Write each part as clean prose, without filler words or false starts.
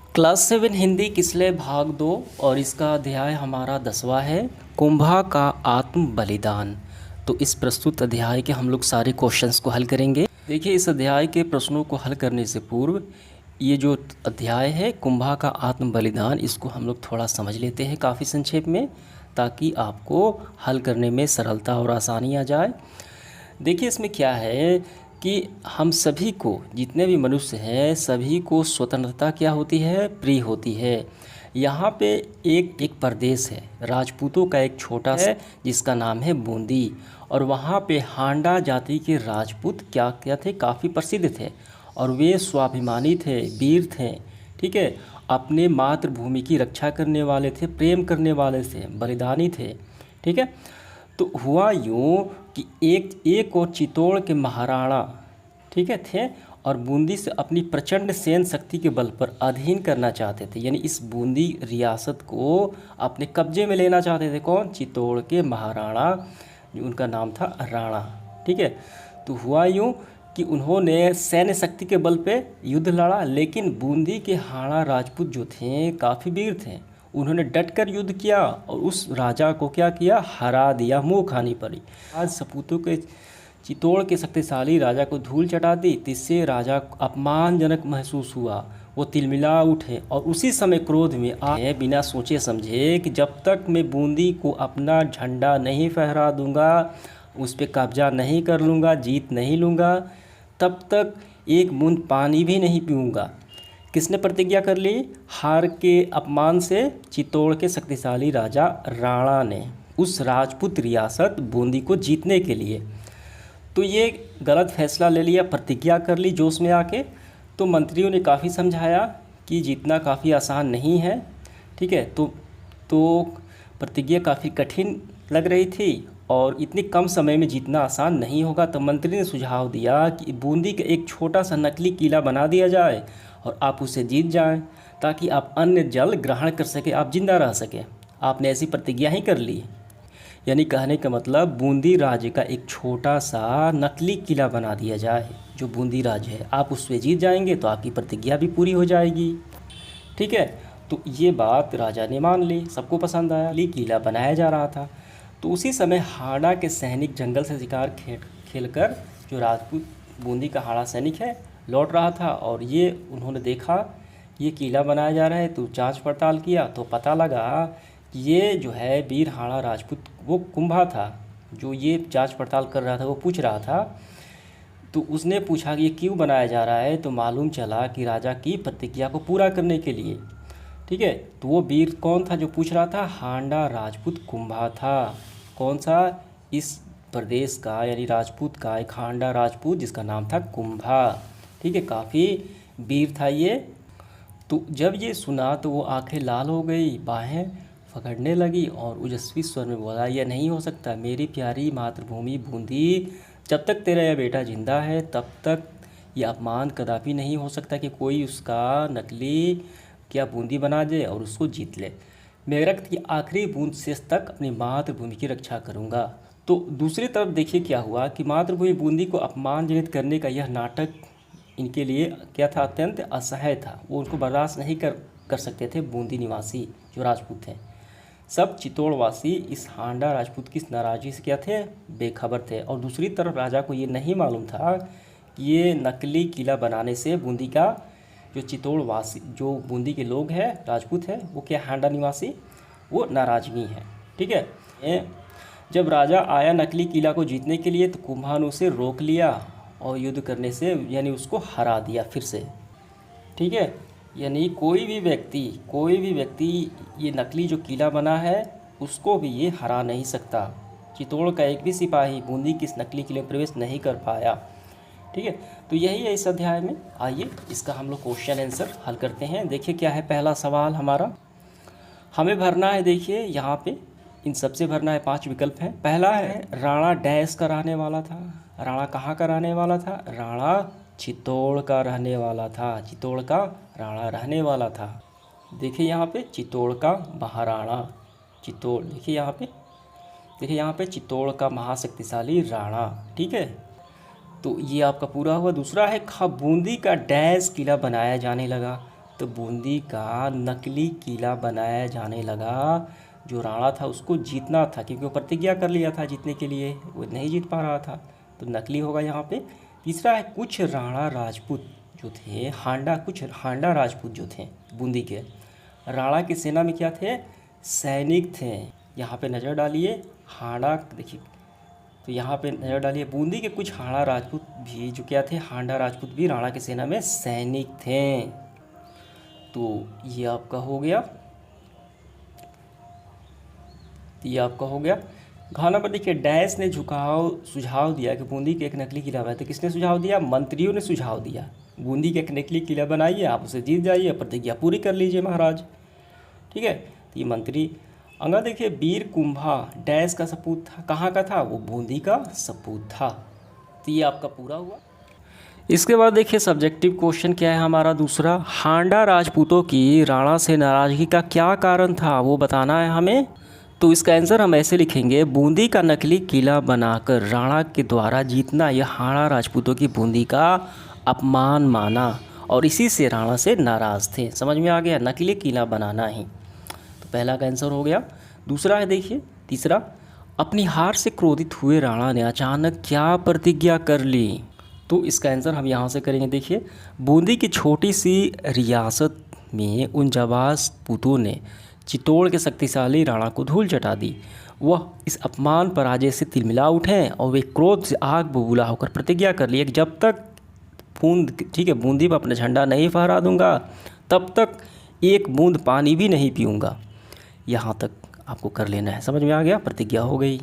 Class 7 Hindi किसले भाग 2 और इसका अध्याय हमारा 10वां है। कुंभा का आत्म बलिदान। तो इस प्रस्तुत अध्याय के हम लोग सारे क्वेश्चंस को हल करेंगे। देखिए, इस अध्याय के प्रश्नों को हल करने से पूर्व ये जो अध्याय है कुंभा का आत्म बलिदान, इसको हम लोग थोड़ा समझ लेते हैं काफ़ी संक्षेप में, ताकि आपको हल करने में सरलता और आसानी आ जाए। देखिए, इसमें क्या है कि हम सभी को, जितने भी मनुष्य हैं, सभी को स्वतंत्रता क्या होती है, प्रिय होती है। यहाँ पे एक एक प्रदेश है, राजपूतों का एक छोटा है जिसका नाम है बूंदी। और वहाँ पे हांडा जाति के राजपूत क्या क्या थे, काफ़ी प्रसिद्ध थे और वे स्वाभिमानी थे, वीर थे। ठीक है, अपने मातृभूमि की रक्षा करने वाले थे, प्रेम करने वाले थे, बलिदानी थे। ठीक है, तो हुआ यूँ कि एक एक और चित्तौड़ के महाराणा, ठीक है, थे और बूंदी से अपनी प्रचंड सैन्य शक्ति के बल पर अधीन करना चाहते थे। यानी इस बूंदी रियासत को अपने कब्जे में लेना चाहते थे। कौन? चित्तौड़ के महाराणा, जो उनका नाम था राणा। ठीक है, तो हुआ यूँ कि उन्होंने सैन्य शक्ति के बल पे युद्ध लड़ा, लेकिन बूंदी के हाड़ा राजपूत जो थे काफ़ी वीर थे। उन्होंने डटकर युद्ध किया और उस राजा को क्या किया, हरा दिया, मुंह खानी पड़ी। आज सपूतों के चित्तौड़ के शक्तिशाली राजा को धूल चटा दी, जिससे राजा को अपमानजनक महसूस हुआ। वो तिलमिला उठे और उसी समय क्रोध में आए, बिना सोचे समझे कि जब तक मैं बूंदी को अपना झंडा नहीं फहरा दूंगा, उस पर कब्जा नहीं कर लूँगा, जीत नहीं लूँगा, तब तक एक बूंद पानी भी नहीं पीऊँगा। किसने प्रतिज्ञा कर ली? हार के अपमान से चित्तौड़ के शक्तिशाली राजा राणा ने, उस राजपूत रियासत बूंदी को जीतने के लिए। तो ये गलत फैसला ले लिया, प्रतिज्ञा कर ली जोश में आके। तो मंत्रियों ने काफ़ी समझाया कि जीतना काफ़ी आसान नहीं है। ठीक है, तो प्रतिज्ञा काफ़ी कठिन लग रही थी और इतने कम समय में जीतना आसान नहीं होगा। तो मंत्री ने सुझाव दिया कि बूंदी का एक छोटा सा नकली किला बना दिया जाए और आप उसे जीत जाएं, ताकि आप अन्य जल ग्रहण कर सके, आप जिंदा रह सकें। आपने ऐसी प्रतिज्ञा ही कर ली। यानी कहने का मतलब, बूंदी राज्य का एक छोटा सा नकली किला बना दिया जाए जो बूंदी राज्य है, आप उस पर जीत जाएंगे तो आपकी प्रतिज्ञा भी पूरी हो जाएगी। ठीक है, तो ये बात राजा ने मान ली, सबको पसंद आया। किला बनाया जा रहा था, तो उसी समय हाड़ा के सैनिक जंगल से शिकार खेलकर, जो राजपूत बूंदी का हाड़ा सैनिक है, लौट रहा था और ये उन्होंने देखा ये किला बनाया जा रहा है। तो जांच पड़ताल किया तो पता लगा कि ये जो है वीर हाड़ा राजपूत, वो कुंभा था। जो ये जांच पड़ताल कर रहा था, वो पूछ रहा था, तो उसने पूछा कि ये क्यों बनाया जा रहा है। तो मालूम चला कि राजा की प्रतिज्ञा को पूरा करने के लिए। ठीक है, तो वो वीर कौन था जो पूछ रहा था? हांडा राजपूत कुंभा था। कौन सा? इस प्रदेश का, यानी राजपूत का एक हांडा राजपूत जिसका नाम था कुंभा। ठीक है, काफ़ी वीर था ये। तो जब ये सुना तो वो आंखें लाल हो गई, बाहें पकड़ने लगी और ओजस्वी स्वर में बोला, यह नहीं हो सकता मेरी प्यारी मातृभूमि बूंदी, जब तक तेरा यह बेटा जिंदा है तब तक ये अपमान कदापि नहीं हो सकता कि कोई उसका नकली क्या बूंदी बना दे और उसको जीत ले। मैं रक्त की आखिरी बूंद शेष तक अपनी मातृभूमि की रक्षा करूंगा। तो दूसरी तरफ देखिए क्या हुआ कि मातृभूमि बूंदी को अपमानजनित करने का यह नाटक इनके लिए क्या था, अत्यंत असह्य था। वो उनको बर्दाश्त नहीं कर सकते थे। बूंदी निवासी जो राजपूत थे, सब चित्तौड़वासी इस हांडा राजपूत की नाराज़गी से क्या थे, बेखबर थे। और दूसरी तरफ राजा को ये नहीं मालूम था कि ये नकली किला बनाने से बूंदी का जो चित्तौड़वासी, जो बूंदी के लोग हैं, राजपूत हैं, वो क्या हांडा निवासी, वो नाराज़गी है। ठीक है, जब राजा आया नकली किला को जीतने के लिए, तो कुंभा ने उसे रोक लिया और युद्ध करने से, यानी उसको हरा दिया फिर से। ठीक है, यानी कोई भी व्यक्ति ये नकली जो किला बना है उसको भी ये हरा नहीं सकता। चित्तौड़ का एक भी सिपाही बूंदी की इस नकली किले में प्रवेश नहीं कर पाया। ठीक है, तो यही है इस अध्याय में। आइए इसका हम लोग क्वेश्चन आंसर हल करते हैं। देखिए क्या है पहला सवाल हमारा, हमें भरना है। देखिए यहाँ पे इन सबसे भरना है, 5 विकल्प हैं। पहला है राणा डैश का रहने वाला था। राणा कहाँ का रहने वाला था? राणा चित्तौड़ का रहने वाला था। चित्तौड़ का राणा रहने वाला था। देखिए यहाँ पे चित्तौड़ का महाराणा, चित्तौड़, देखिए यहाँ पे चित्तौड़ का महाशक्तिशाली राणा। ठीक है, तो ये आपका पूरा हुआ। दूसरा है बूंदी का डैश किला बनाया जाने लगा। तो बूंदी का नकली किला बनाया जाने लगा। जो राणा था उसको जीतना था, क्योंकि वो प्रतिज्ञा कर लिया था जीतने के लिए, वो नहीं जीत पा रहा था, तो नकली होगा यहाँ पे। तीसरा है कुछ राणा राजपूत जो थे, कुछ हांडा राजपूत जो थे बूंदी के, राणा की सेना में क्या थे, सैनिक थे। यहाँ पे नज़र डालिए, हांडा देखिए, तो यहाँ पे नज़र डालिए, बूंदी के कुछ हांडा राजपूत भी जो क्या थे, हांडा राजपूत भी राणा की सेना में सैनिक थे। तो ये आपका हो गया, घ नंबर देखिए, डैश ने सुझाव दिया कि बूंदी के एक नकली किला बनाए। तो किसने सुझाव दिया, मंत्रियों ने सुझाव दिया, बूंदी के एक नकली किला बनाइए, आप उसे जीत जाइए, प्रतिज्ञा पूरी कर लीजिए महाराज। ठीक है, तो ये मंत्री। अगला देखिए, वीर कुंभा डैश का सपूत था, कहाँ का था, वो बूंदी का सपूत था। तो ये आपका पूरा हुआ। इसके बाद देखिए सब्जेक्टिव क्वेश्चन क्या है हमारा दूसरा, हांडा राजपूतों की राणा से नाराजगी का क्या कारण था, वो बताना है हमें। तो इसका आंसर हम ऐसे लिखेंगे, बूंदी का नकली किला बनाकर राणा के द्वारा जीतना यह हांडा राजपूतों की बूंदी का अपमान माना और इसी से राणा से नाराज़ थे। समझ में आ गया, नकली किला बनाना ही। तो पहला का आंसर हो गया। दूसरा है देखिए, तीसरा, अपनी हार से क्रोधित हुए राणा ने अचानक क्या प्रतिज्ञा कर ली। तो इसका आंसर हम यहाँ से करेंगे। देखिए, बूंदी की छोटी सी रियासत में उन जाबाज पूतों ने चित्तौड़ के शक्तिशाली राणा को धूल चटा दी। वह इस अपमान पराजय से तिलमिला उठे और वे क्रोध से आग बबूला होकर प्रतिज्ञा कर लिए कि जब तक बूंदी पर अपना झंडा नहीं फहरा दूंगा तब तक एक बूंद पानी भी नहीं पीऊँगा। यहाँ तक आपको कर लेना है। समझ में आ गया, प्रतिज्ञा हो गई।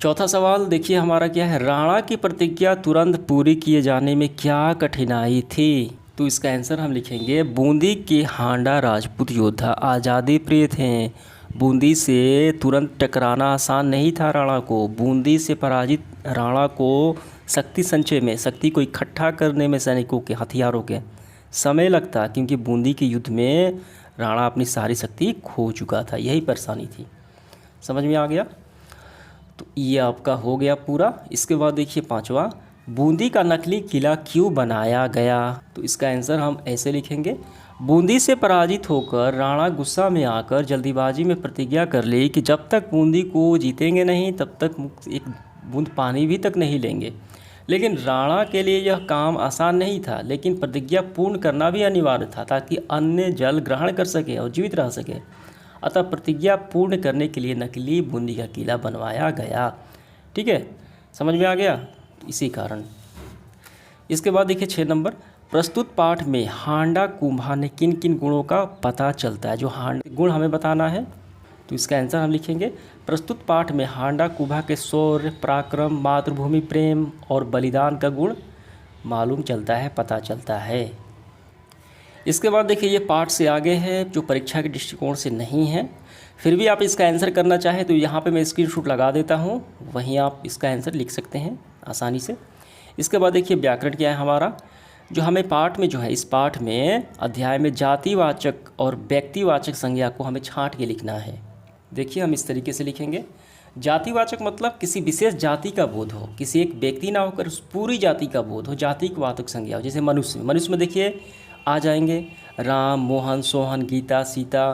चौथा सवाल देखिए हमारा क्या है, राणा की प्रतिज्ञा तुरंत पूरी किए जाने में क्या कठिनाई थी। तो इसका आंसर हम लिखेंगे, बूंदी के हांडा राजपूत योद्धा आज़ादी प्रिय थे। बूंदी से तुरंत टकराना आसान नहीं था राणा को। बूंदी से पराजित राणा को शक्ति को इकट्ठा करने में सैनिकों के हथियारों के समय लगता, क्योंकि बूंदी के युद्ध में राणा अपनी सारी शक्ति खो चुका था। यही परेशानी थी। समझ में आ गया। तो ये आपका हो गया पूरा। इसके बाद देखिए पांचवा, बूंदी का नकली किला क्यों बनाया गया। तो इसका आंसर हम ऐसे लिखेंगे, बूंदी से पराजित होकर राणा गुस्सा में आकर जल्दीबाजी में प्रतिज्ञा कर ली कि जब तक बूंदी को जीतेंगे नहीं तब तक एक बूंद पानी भी तक नहीं लेंगे। लेकिन राणा के लिए यह काम आसान नहीं था, लेकिन प्रतिज्ञा पूर्ण करना भी अनिवार्य था ताकि अन्य जल ग्रहण कर सके और जीवित रह सके। अतः प्रतिज्ञा पूर्ण करने के लिए नकली बूंदी का किला बनवाया गया। ठीक है, समझ में आ गया। इसी कारण। इसके बाद देखिए 6 नंबर, प्रस्तुत पाठ में हांडा कुंभा ने किन किन गुणों का पता चलता है। जो गुण हमें बताना है, तो इसका आंसर हम लिखेंगे, प्रस्तुत पाठ में हांडा कुंभा के शौर्य, पराक्रम, मातृभूमि प्रेम और बलिदान का गुण मालूम चलता है, पता चलता है। इसके बाद देखिए ये पाठ से आगे है, जो परीक्षा के दृष्टिकोण से नहीं है, फिर भी आप इसका आंसर करना चाहें तो यहाँ पे मैं स्क्रीनशॉट लगा देता हूँ, वहीं आप इसका आंसर लिख सकते हैं आसानी से। इसके बाद देखिए व्याकरण क्या है हमारा, जो हमें पाठ में जो है, इस पाठ में अध्याय में जातिवाचक और व्यक्तिवाचक संज्ञा को हमें छांट के लिखना है। देखिए हम इस तरीके से लिखेंगे, जातिवाचक मतलब किसी विशेष जाति का बोध हो, किसी एक व्यक्ति ना होकर उस पूरी जाति का बोध हो, जातिवाचक संज्ञा हो। जैसे मनुष्य में देखिए आ जाएंगे राम, मोहन, सोहन, गीता, सीता,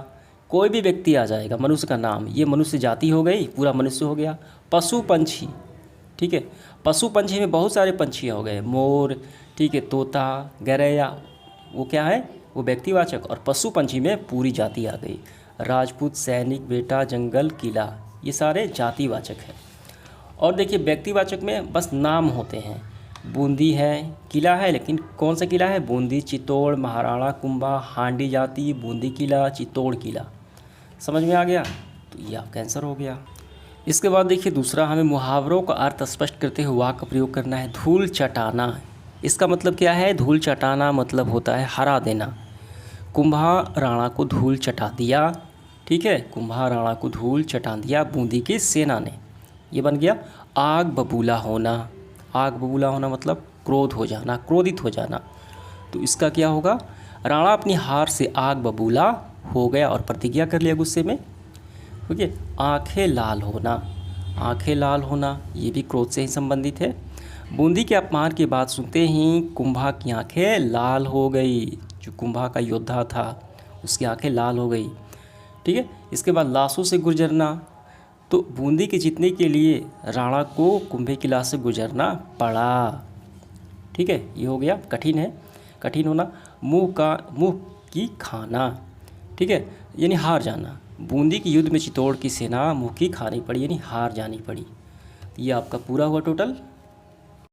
कोई भी व्यक्ति आ जाएगा, मनुष्य का नाम, ये मनुष्य जाति हो गई, पूरा मनुष्य हो गया। पशु पंछी, ठीक है, पशु पंछी में बहुत सारे पंछी हो गए, मोर, ठीक है, तोता, गौरैया, वो क्या है, वो व्यक्तिवाचक, और पशु पंछी में पूरी जाति आ गई। राजपूत, सैनिक, बेटा, जंगल, किला, ये सारे जातिवाचक हैं। और देखिए व्यक्तिवाचक में बस नाम होते हैं, बूंदी है, किला है, लेकिन कौन सा किला है, बूंदी, चित्तौड़, महाराणा कुंभा, हांडी जाति, बूंदी किला, चित्तौड़ किला। समझ में आ गया, तो ये आपका आंसर हो गया। इसके बाद देखिए दूसरा, हमें मुहावरों का अर्थ स्पष्ट करते हुए वाक्य का प्रयोग करना है। धूल चटाना, इसका मतलब क्या है, धूल चटाना मतलब होता है हरा देना। कुंभा राणा को धूल चटा दिया, ठीक है, कुंभा राणा को धूल चटा दिया बूंदी की सेना ने, ये बन गया। आग बबूला होना, आग बबूला होना मतलब क्रोध हो जाना, क्रोधित हो जाना। तो इसका क्या होगा, राणा अपनी हार से आग बबूला हो गया और प्रतिज्ञा कर लिया गुस्से में। ठीक है, आंखें लाल होना, आंखें लाल होना ये भी क्रोध से ही संबंधित है। बूंदी के अपमान की बात सुनते ही कुंभा की आंखें लाल हो गई, जो कुंभा का योद्धा था उसकी आंखें लाल हो गई। ठीक है, इसके बाद लाशों से गुजरना, तो बूंदी के जीतने के लिए राणा को कुंभे की लाश से गुजरना पड़ा। ठीक है, ये हो गया, कठिन है, कठिन होना। मुँह की खाना, ठीक है, यानी हार जाना। बूंदी के युद्ध में चित्तौड़ की सेना मुँह की खानी पड़ी, यानी हार जानी पड़ी। तो ये आपका पूरा हुआ टोटल